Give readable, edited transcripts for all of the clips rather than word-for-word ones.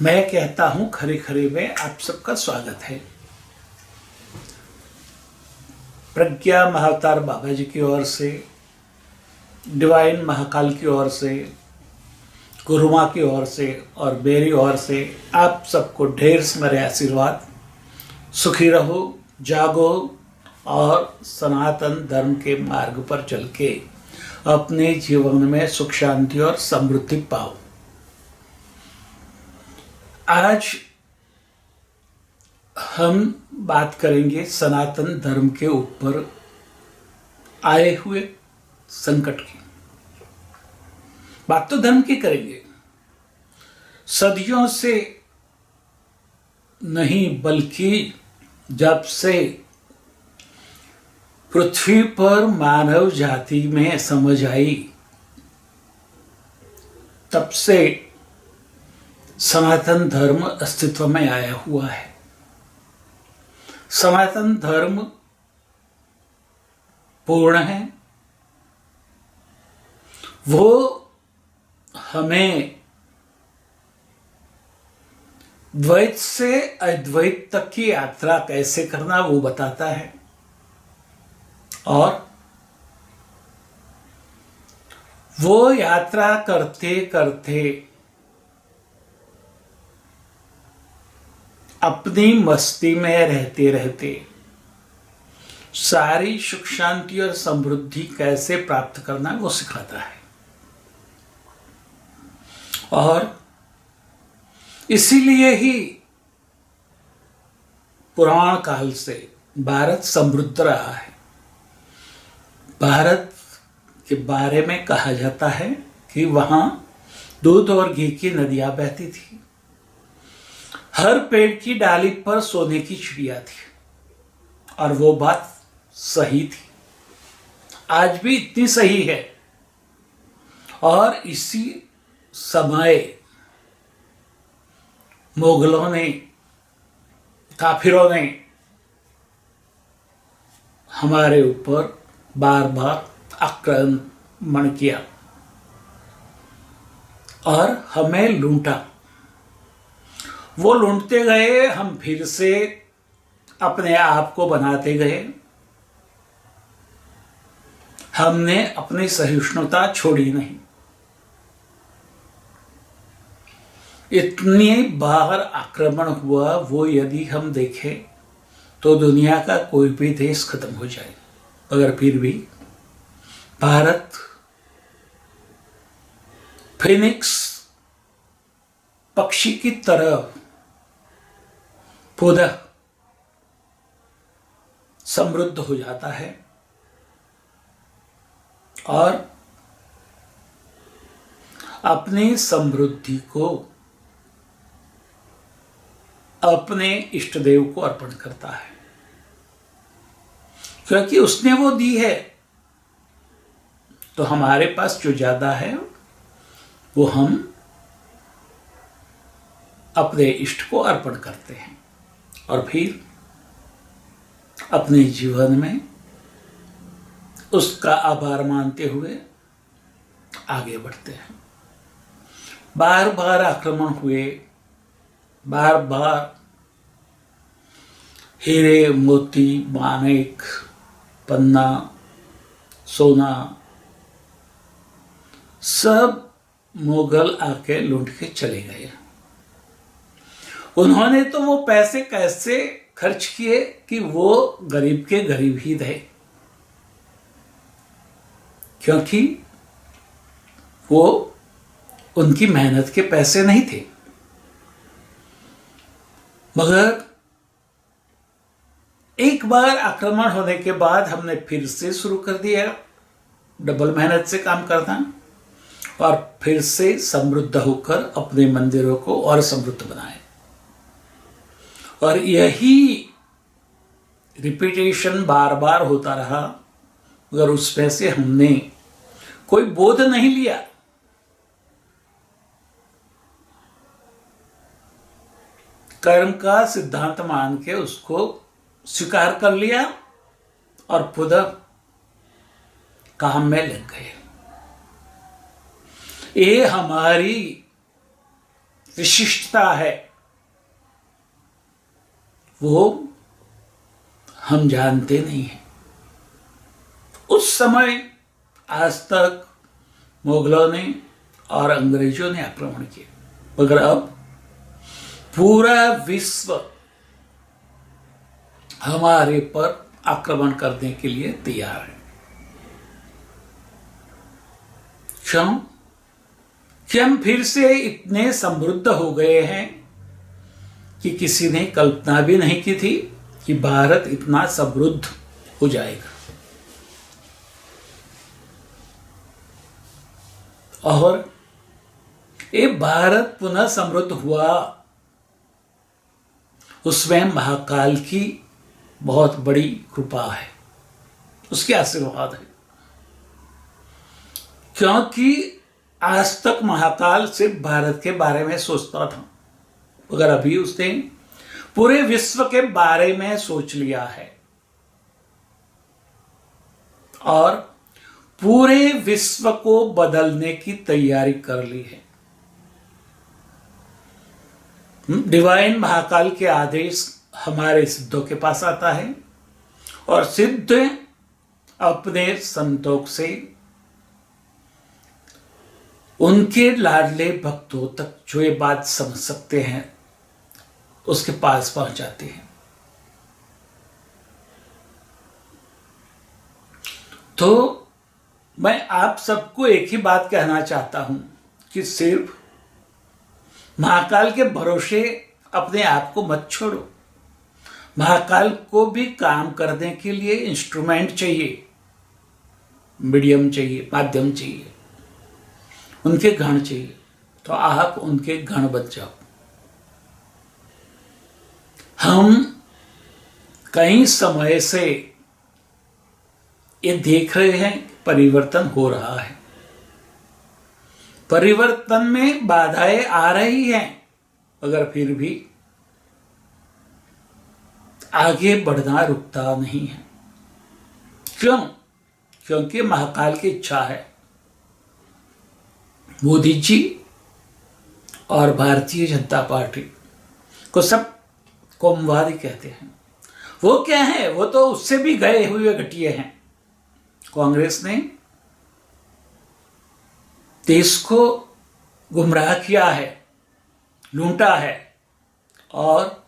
मैं कहता हूं खरे खरे में आप सबका स्वागत है। प्रज्ञा महाअवतार बाबा जी की ओर से, डिवाइन महाकाल की ओर से, गुरुमा की ओर से और मेरी ओर से आप सबको ढेर सारे आशीर्वाद। सुखी रहो, जागो और सनातन धर्म के मार्ग पर चल के अपने जीवन में सुख शांति और समृद्धि पाओ। आज हम बात करेंगे सनातन धर्म के ऊपर आए हुए संकट की। बात तो धर्म की करेंगे, सदियों से नहीं बल्कि जब से पृथ्वी पर मानव जाति में समझ आई तब से सनातन धर्म अस्तित्व में आया हुआ है। सनातन धर्म पूर्ण है, वो हमें द्वैत से अद्वैत तक की यात्रा कैसे करना वो बताता है और वो यात्रा करते करते अपनी मस्ती में रहते रहते सारी सुख शांति और समृद्धि कैसे प्राप्त करना वो सिखाता है। और इसीलिए ही पुराण काल से भारत समृद्ध रहा है। भारत के बारे में कहा जाता है कि वहां दूध और घी की नदियां बहती थी, हर पेड़ की डाली पर सोने की चिड़िया थी। और वो बात सही थी, आज भी इतनी सही है। और इसी समय मुगलों ने, काफिरों ने हमारे ऊपर बार बार आक्रमण किया और हमें लूटा। वो लूटते गए, हम फिर से अपने आप को बनाते गए। हमने अपनी सहिष्णुता छोड़ी नहीं। इतनी बार आक्रमण हुआ, वो यदि हम देखें तो दुनिया का कोई भी देश खत्म हो जाए, मगर फिर भी भारत फिनिक्स पक्षी की तरह पुनः समृद्ध हो जाता है और अपनी समृद्धि को अपने इष्ट देव को अर्पण करता है, क्योंकि उसने वो दी है। तो हमारे पास जो ज्यादा है वो हम अपने इष्ट को अर्पण करते हैं और फिर अपने जीवन में उसका आभार मानते हुए आगे बढ़ते हैं। बार बार आक्रमण हुए, बार बार हीरे मोती माणिक पन्ना सोना सब मुगल आके लूट के चले गए। उन्होंने तो वो पैसे कैसे खर्च किए कि वो गरीब के गरीब ही रहे, क्योंकि वो उनकी मेहनत के पैसे नहीं थे। मगर एक बार आक्रमण होने के बाद हमने फिर से शुरू कर दिया डबल मेहनत से काम करना और फिर से समृद्ध होकर अपने मंदिरों को और समृद्ध बनाए। और यही रिपीटेशन बार बार होता रहा, मगर उसमें से हमने कोई बोध नहीं लिया। कर्म का सिद्धांत मान के उसको स्वीकार कर लिया और खुद काम में लग गए। ये हमारी विशिष्टता है वो हम जानते नहीं हैं। उस समय आज तक मुगलों ने और अंग्रेजों ने आक्रमण किया, मगर अब पूरा विश्व हमारे पर आक्रमण करने के लिए तैयार है। क्यों? कि हम फिर से इतने समृद्ध हो गए हैं कि किसी ने कल्पना भी नहीं की थी कि भारत इतना समृद्ध हो जाएगा। और ये भारत पुनः समृद्ध हुआ, उसमें महाकाल की बहुत बड़ी कृपा है, उसके आशीर्वाद है। क्योंकि आज तक महाकाल सिर्फ भारत के बारे में सोचता था, मगर अभी उसने पूरे विश्व के बारे में सोच लिया है और पूरे विश्व को बदलने की तैयारी कर ली है। डिवाइन महाकाल के आदेश हमारे सिद्धों के पास आता है और सिद्ध अपने संतों से उनके लाडले भक्तों तक जो ये बात समझ सकते हैं उसके पास पहुंचाते हैं। तो मैं आप सबको एक ही बात कहना चाहता हूं कि सिर्फ महाकाल के भरोसे अपने आप को मत छोड़ो। महाकाल को भी काम करने के लिए इंस्ट्रूमेंट चाहिए, मीडियम चाहिए, माध्यम चाहिए, उनके गण चाहिए। तो आप उनके गण बन जाओ। हम कई समय से ये देख रहे हैं परिवर्तन हो रहा है। परिवर्तन में बाधाएं आ रही हैं, मगर फिर भी आगे बढ़ना रुकता नहीं है। क्यों? क्योंकि महाकाल की इच्छा है। मोदी जी और भारतीय जनता पार्टी को सब कौमवादी कहते हैं। वो क्या है? वो तो उससे भी गए हुए घटिए हैं। कांग्रेस ने देश को गुमराह किया है, लूटा है और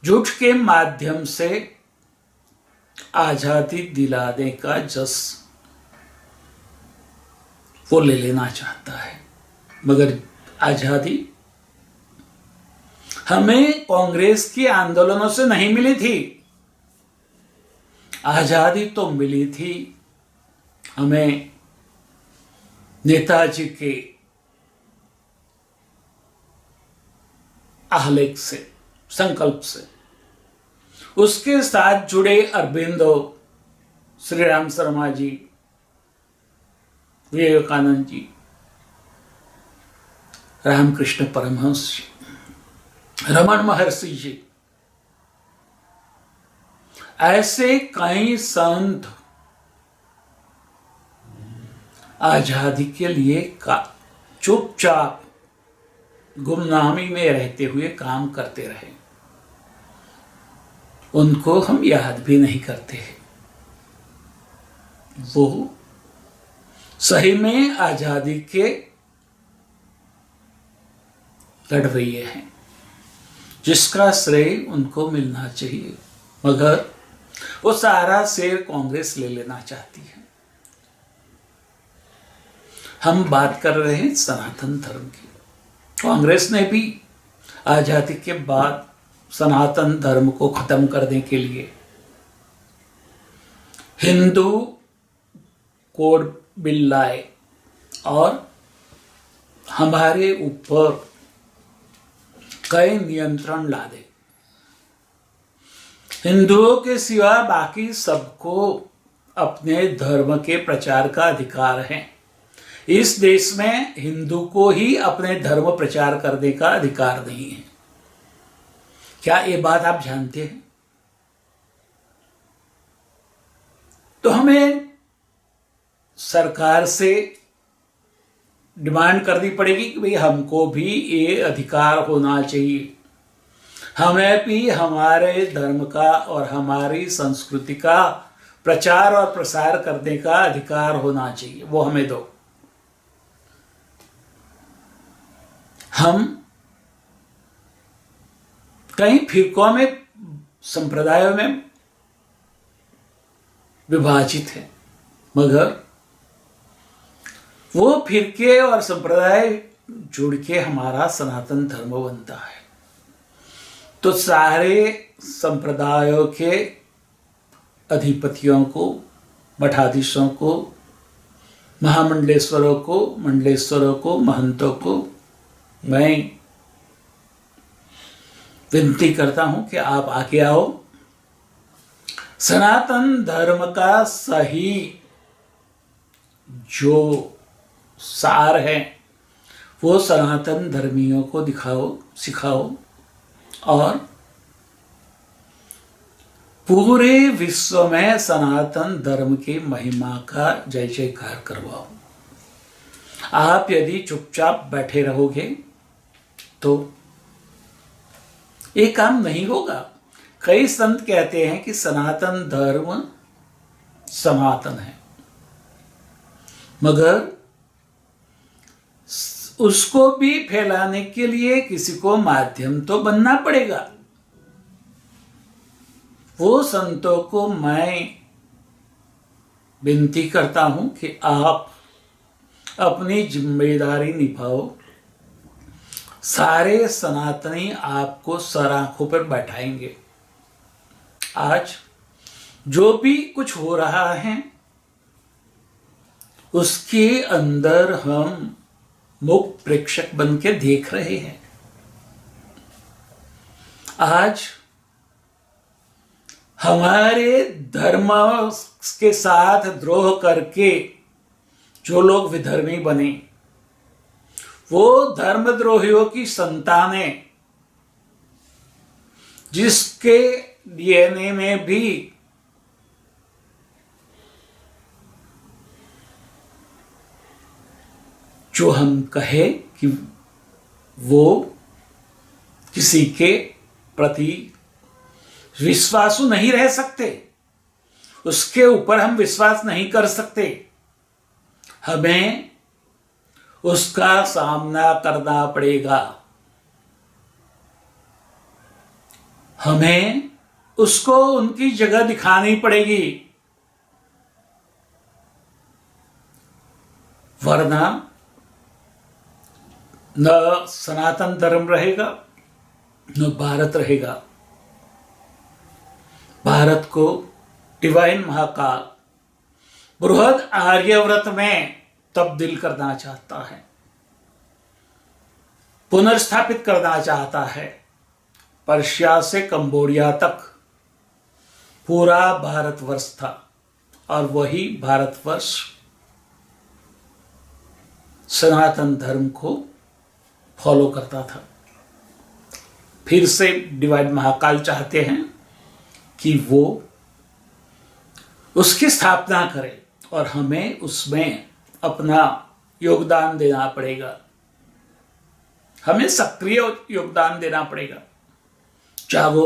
झूठ के माध्यम से आजादी दिलाने का जस वो ले लेना चाहता है। मगर आजादी हमें कांग्रेस के आंदोलनों से नहीं मिली थी। आजादी तो मिली थी हमें नेताजी के आलेख से, संकल्प से। उसके साथ जुड़े अरबिंदो, श्री राम शर्मा जी, विवेकानंद जी, रामकृष्ण परमहंस जी, रमन महर्षि जी, ऐसे कई संत आजादी के लिए चुपचाप गुमनामी में रहते हुए काम करते रहे। उनको हम याद भी नहीं करते। वो सही में आजादी के लड़वैये हैं, जिसका श्रेय उनको मिलना चाहिए, मगर वो सारा श्रेय कांग्रेस ले लेना चाहती है। हम बात कर रहे हैं सनातन धर्म की। कांग्रेस ने भी आजादी के बाद सनातन धर्म को खत्म करने के लिए हिंदू कोड बिल लाए और हमारे ऊपर कई नियंत्रण ला दे। हिंदुओं के सिवा बाकी सबको अपने धर्म के प्रचार का अधिकार है। इस देश में हिंदू को ही अपने धर्म प्रचार करने का अधिकार नहीं है। क्या ये बात आप जानते हैं? तो हमें सरकार से डिमांड करनी पड़ेगी कि भाई हमको भी ये अधिकार होना चाहिए, हमें भी हमारे धर्म का और हमारी संस्कृति का प्रचार और प्रसार करने का अधिकार होना चाहिए, वो हमें दो। हम कई फिरकों में, संप्रदायों में विभाजित हैं, मगर वो फिरके और संप्रदाय जुड़ के हमारा सनातन धर्म बनता है। तो सारे संप्रदायों के अधिपतियों को, मठाधीशों को, महामंडलेश्वरों को, मंडलेश्वरों को, महंतों को मैं विनती करता हूं कि आप आगे आओ। सनातन धर्म का सही जो सार है वो सनातन धर्मियों को दिखाओ, सिखाओ और पूरे विश्व में सनातन धर्म की महिमा का जय जयकार करवाओ। आप यदि चुपचाप बैठे रहोगे तो ये काम नहीं होगा। कई संत कहते हैं कि सनातन धर्म सनातन है, मगर उसको भी फैलाने के लिए किसी को माध्यम तो बनना पड़ेगा। वो संतों को मैं विनती करता हूं कि आप अपनी जिम्मेदारी निभाओ। सारे सनातनी आपको सर आंखों पर बैठाएंगे। आज जो भी कुछ हो रहा है उसके अंदर हम मुक्त प्रेक्षक बन के देख रहे हैं। आज हमारे धर्म के साथ द्रोह करके जो लोग विधर्मी बने, वो धर्मद्रोहियों की संतानें, जिसके डीएनए में भी जो हम कहे कि वो किसी के प्रति विश्वासु नहीं रह सकते, उसके ऊपर हम विश्वास नहीं कर सकते, हमें उसका सामना करना पड़ेगा। हमें उसको उनकी जगह दिखानी पड़ेगी, वरना न सनातन धर्म रहेगा न भारत रहेगा। भारत को डिवाइन महाकाल बृहद आर्यव्रत में तब्दील करना चाहता है, पुनर्स्थापित करना चाहता है। पर्शिया से कंबोडिया तक पूरा भारतवर्ष था और वही भारतवर्ष सनातन धर्म को फॉलो करता था। फिर से डिवाइन महाकाल चाहते हैं कि वो उसकी स्थापना करे और हमें उसमें अपना योगदान देना पड़ेगा, हमें सक्रिय योगदान देना पड़ेगा। चाहो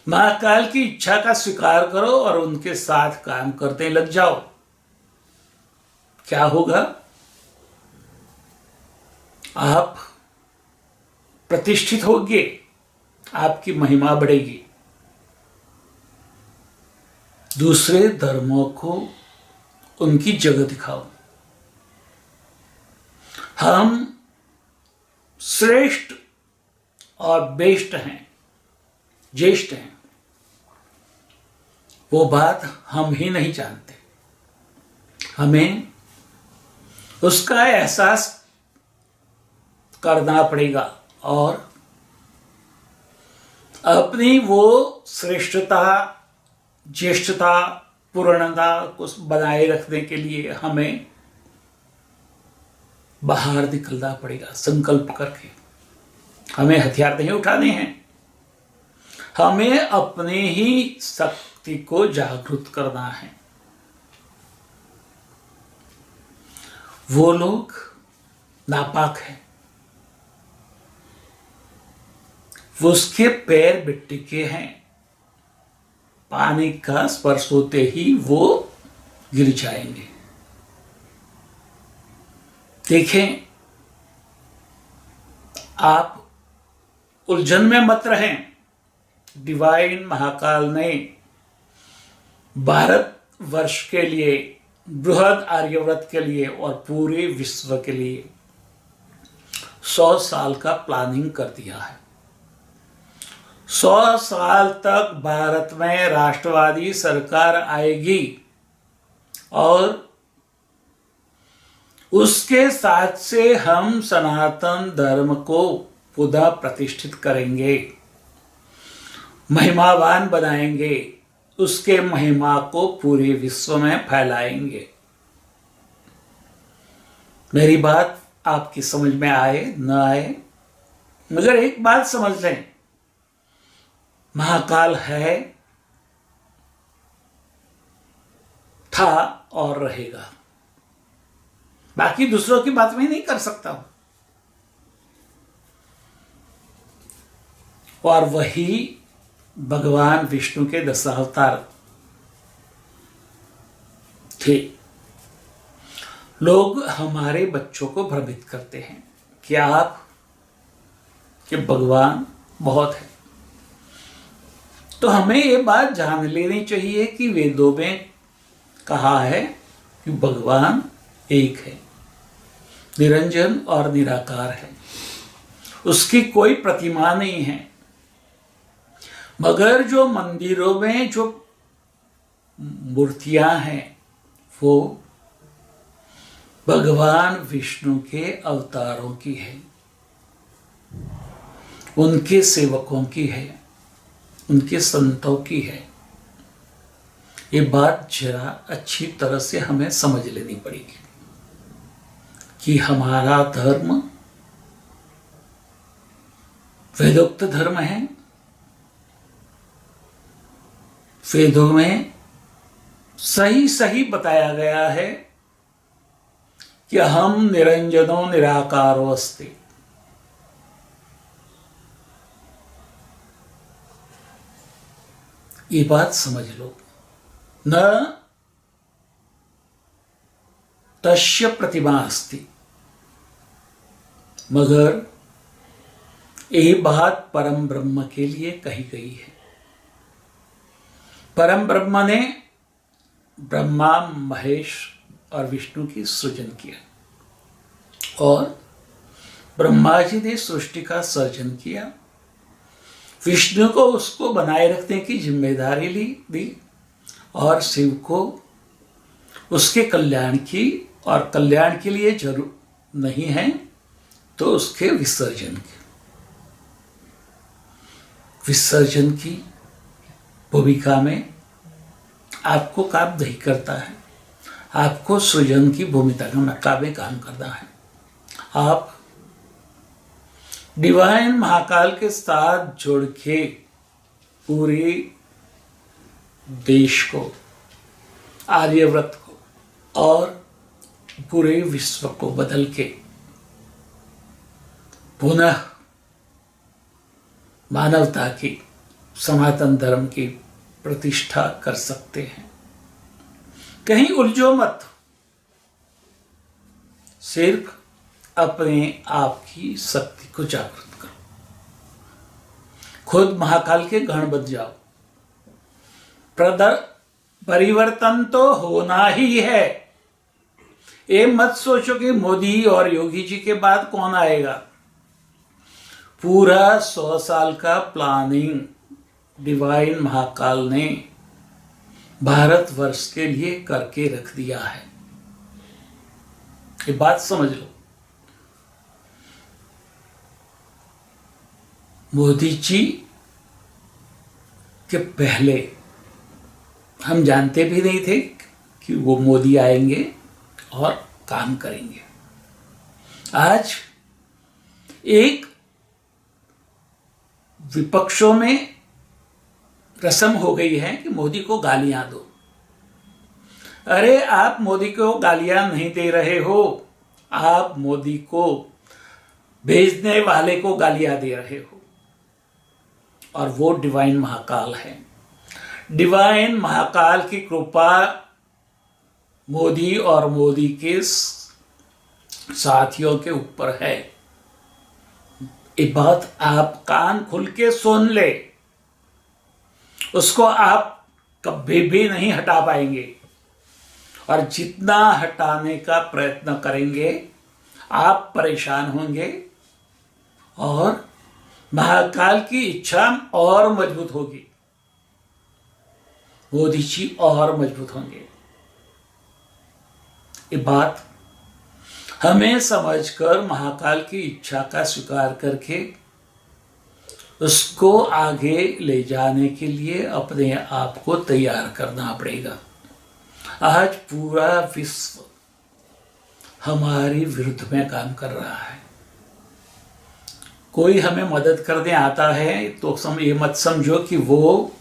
महाकाल की इच्छा का स्वीकार करो और उनके साथ काम करते लग जाओ। क्या होगा? आप प्रतिष्ठित होंगे, आपकी महिमा बढ़ेगी। दूसरे धर्मों को उनकी जगह दिखाओ। हम श्रेष्ठ और बेस्ट हैं, ज्येष्ठ हैं, वो बात हम ही नहीं जानते। हमें उसका एहसास करना पड़ेगा और अपनी वो श्रेष्ठता, ज्येष्ठता, पूर्णता को बनाए रखने के लिए हमें बाहर निकलना पड़ेगा। संकल्प करके हमें हथियार नहीं उठाने हैं, हमें अपने ही शक्ति को जागृत करना है। वो लोग नापाक है, उसके पैर मिट्टी के हैं, पानी का स्पर्श होते ही वो गिर जाएंगे। देखें, आप उलझन में मत रहें। डिवाइन महाकाल ने भारत वर्ष के लिए, बृहद आर्यव्रत के लिए और पूरे विश्व के लिए 100 साल का प्लानिंग कर दिया है। 100 साल तक भारत में राष्ट्रवादी सरकार आएगी और उसके साथ से हम सनातन धर्म को पुनः प्रतिष्ठित करेंगे, महिमावान बनाएंगे, उसके महिमा को पूरे विश्व में फैलाएंगे। मेरी बात आपकी समझ में आए न आए, मगर एक बात समझ लें, महाकाल है, था और रहेगा। बाकी दूसरों की बात मैं नहीं कर सकता हूं। और वही भगवान विष्णु के 10 अवतार थे। लोग हमारे बच्चों को भ्रमित करते हैं कि भगवान बहुत है। तो हमें ये बात जान लेनी चाहिए कि वेदों में कहा है कि भगवान एक है, निरंजन और निराकार है, उसकी कोई प्रतिमा नहीं है। मगर जो मंदिरों में जो मूर्तियां हैं वो भगवान विष्णु के अवतारों की है, उनके सेवकों की है, उनके संतों की है। ये बात जरा अच्छी तरह से हमें समझ लेनी पड़ेगी कि हमारा धर्म वेदोक्त धर्म है। वेदों में सही सही बताया गया है कि हम निरंजनो निराकारो अस्ति। ये बात समझ लो। न तस्य प्रतिमा अस्ति, मगर ये बात परम ब्रह्म के लिए कही गई है। परम ब्रह्म ने ब्रह्मा, महेश और विष्णु की सृजन किया और ब्रह्मा जी ने सृष्टि का सर्जन किया। विष्णु को उसको बनाए रखने की जिम्मेदारी दी और शिव को उसके कल्याण की, और कल्याण के लिए जरूर नहीं है तो उसके विसर्जन की भूमिका में आपको काम नहीं करता है। आपको सृजन की भूमिका में काम करना है। आप डिवाइन महाकाल के साथ जोड़ के पूरे देश को, आर्यव्रत को और पूरे विश्व को बदल के पुनः मानवता की, सनातन धर्म की प्रतिष्ठा कर सकते हैं। कहीं उलझो मत, सिर्फ अपने आप की शक्ति को जागृत करो, खुद महाकाल के गण बन जाओ। परिवर्तन तो होना ही है। ये मत सोचो कि मोदी और योगी जी के बाद कौन आएगा। पूरा 100 साल का प्लानिंग डिवाइन महाकाल ने भारतवर्ष के लिए करके रख दिया है। ये बात समझ लो। मोदी जी के पहले हम जानते भी नहीं थे कि वो मोदी आएंगे और काम करेंगे। आज एक विपक्षों में रस्म हो गई है कि मोदी को गालियां दो। अरे आप मोदी को गालियां नहीं दे रहे हो, आप मोदी को भेजने वाले को गालियां दे रहे हो, और वो डिवाइन महाकाल है। डिवाइन महाकाल की कृपा मोदी और मोदी के साथियों के ऊपर है। ये बात आप कान खुल के सुन ले, उसको आप कभी भी नहीं हटा पाएंगे, और जितना हटाने का प्रयत्न करेंगे आप परेशान होंगे, और महाकाल की इच्छा और मजबूत होगी, मोदी जी और मजबूत होंगे। ये बात हमें समझकर महाकाल की इच्छा का स्वीकार करके उसको आगे ले जाने के लिए अपने आप को तैयार करना पड़ेगा। आज पूरा विश्व हमारी विरुद्ध में काम कर रहा है। कोई हमें मदद करने आता है तो ये मत समझो कि वो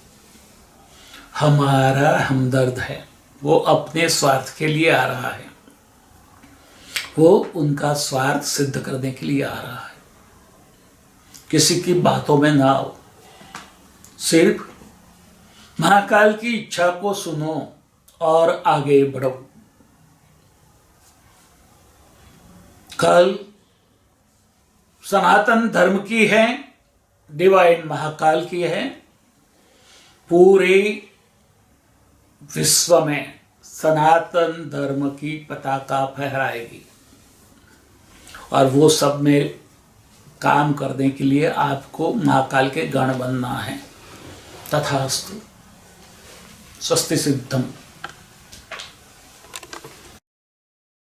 हमारा हमदर्द है, वो अपने स्वार्थ के लिए आ रहा है, वो उनका स्वार्थ सिद्ध करने के लिए आ रहा है। किसी की बातों में ना आओ, सिर्फ महाकाल की इच्छा को सुनो और आगे बढ़ो। कल सनातन धर्म की है, डिवाइन महाकाल की है, पूरे विश्व में सनातन धर्म की पताका फहराएगी, और वो सब में काम करने के लिए आपको महाकाल के गण बनना है। तथास्तु। स्वस्ति सिद्धम।